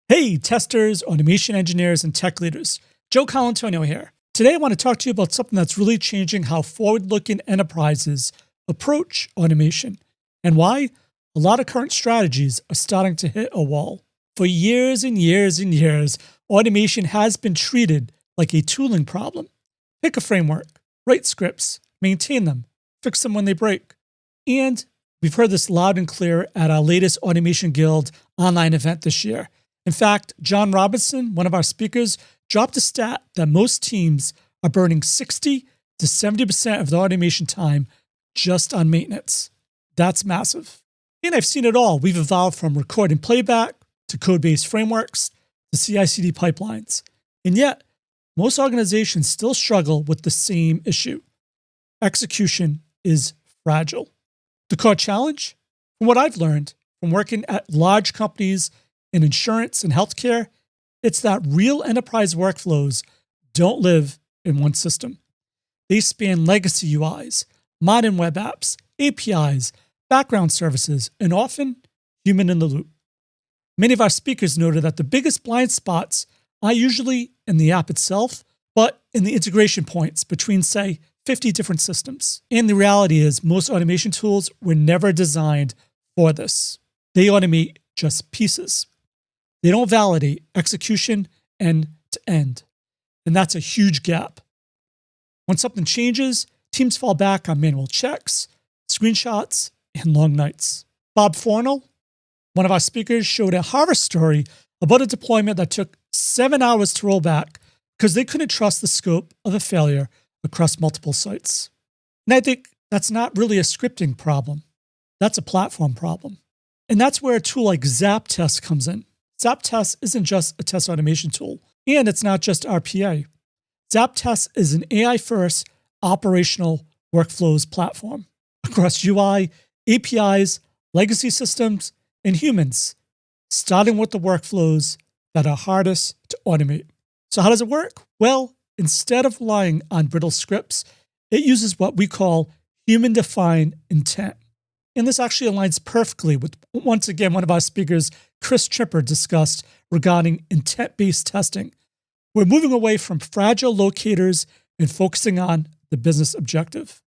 Hey, testers, automation engineers, and tech leaders. Joe Colantonio here. Today, I want to talk to you about something that's really changing how forward-looking enterprises approach automation and why a lot of current strategies are starting to hit a wall. For years and years and years, automation has been treated like a tooling problem. Pick a framework, write scripts, maintain them, fix them when they break. And we've heard this loud and clear at our latest Automation Guild online event this year. In fact, John Robinson, one of our speakers, dropped a stat that most teams are burning 60 to 70% of their automation time just on maintenance. That's massive. And I've seen it all. We've evolved from recording playback to code-based frameworks to CI/CD pipelines. And yet, most organizations still struggle with the same issue. Execution is fragile. The core challenge, from what I've learned from working at large companies in insurance and healthcare, it's that real enterprise workflows don't live in one system. They span legacy UIs, modern web apps, APIs, background services, and often human in the loop. Many of our speakers noted that the biggest blind spots are usually in the app itself, but in the integration points between, say, 50 different systems. And the reality is most automation tools were never designed for this. They automate just pieces. They don't validate execution end to end. And that's a huge gap. When something changes, teams fall back on manual checks, screenshots, and long nights. Bob Fornel, one of our speakers, showed a horror story about a deployment that took 7 hours to roll back because they couldn't trust the scope of a failure across multiple sites. And I think that's not really a scripting problem. That's a platform problem. And that's where a tool like ZapTest comes in. ZapTest isn't just a test automation tool, and it's not just RPA. ZapTest is an AI-first operational workflows platform across UI, APIs, legacy systems, and humans, starting with the workflows that are hardest to automate. So how does it work? Well, instead of relying on brittle scripts, it uses what we call human-defined intent. And this actually aligns perfectly with, once again, one of our speakers, Chris Tripper, discussed regarding intent-based testing. We're moving away from fragile locators and focusing on the business objective.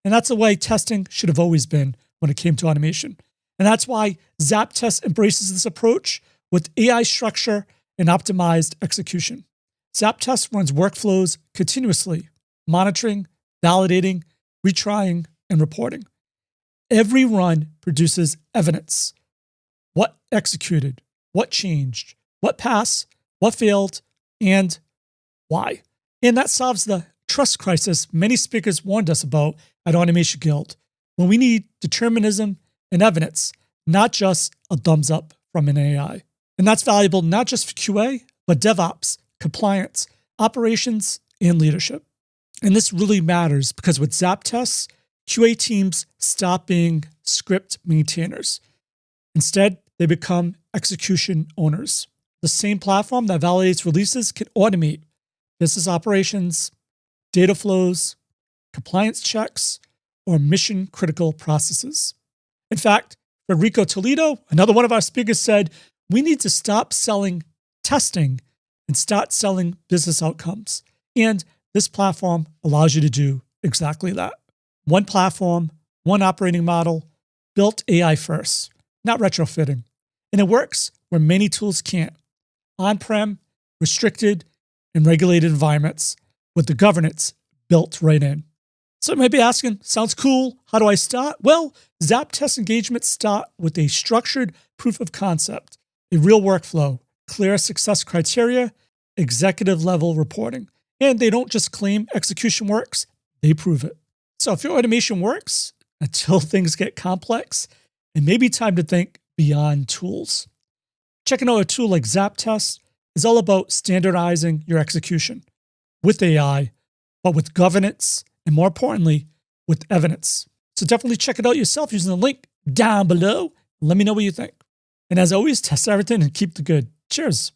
And that's the way testing should have always been when it came to automation. And that's why ZapTest embraces this approach with AI structure and optimized execution. ZapTest runs workflows continuously, monitoring, validating, retrying, and reporting. Every run produces evidence. What executed, what changed, what passed, what failed, and why. And that solves the trust crisis many speakers warned us about at Automation Guild, when we need determinism and evidence, not just a thumbs up from an AI. And that's valuable not just for QA, but DevOps, compliance, operations, and leadership. And this really matters because with ZapTest, QA teams stop being script maintainers. Instead, they become execution owners. The same platform that validates releases can automate business operations, data flows, compliance checks, or mission-critical processes. In fact, Federico Toledo, another one of our speakers, said, we need to stop selling testing and start selling business outcomes. And this platform allows you to do exactly that. One platform, one operating model, built AI first, not retrofitting. And it works where many tools can't. On-prem, restricted, and regulated environments with the governance built right in. So you might be asking, sounds cool, how do I start? Well, ZapTest engagements start with a structured proof of concept, a real workflow, clear success criteria, executive level reporting. And they don't just claim execution works, they prove it. So if your automation works until things get complex, it may be time to think beyond tools. Checking out a tool like ZapTest is all about standardizing your execution with AI, but with governance, and more importantly, with evidence. So definitely check it out yourself using the link down below. Let me know what you think. And as always, test everything and keep the good. Cheers.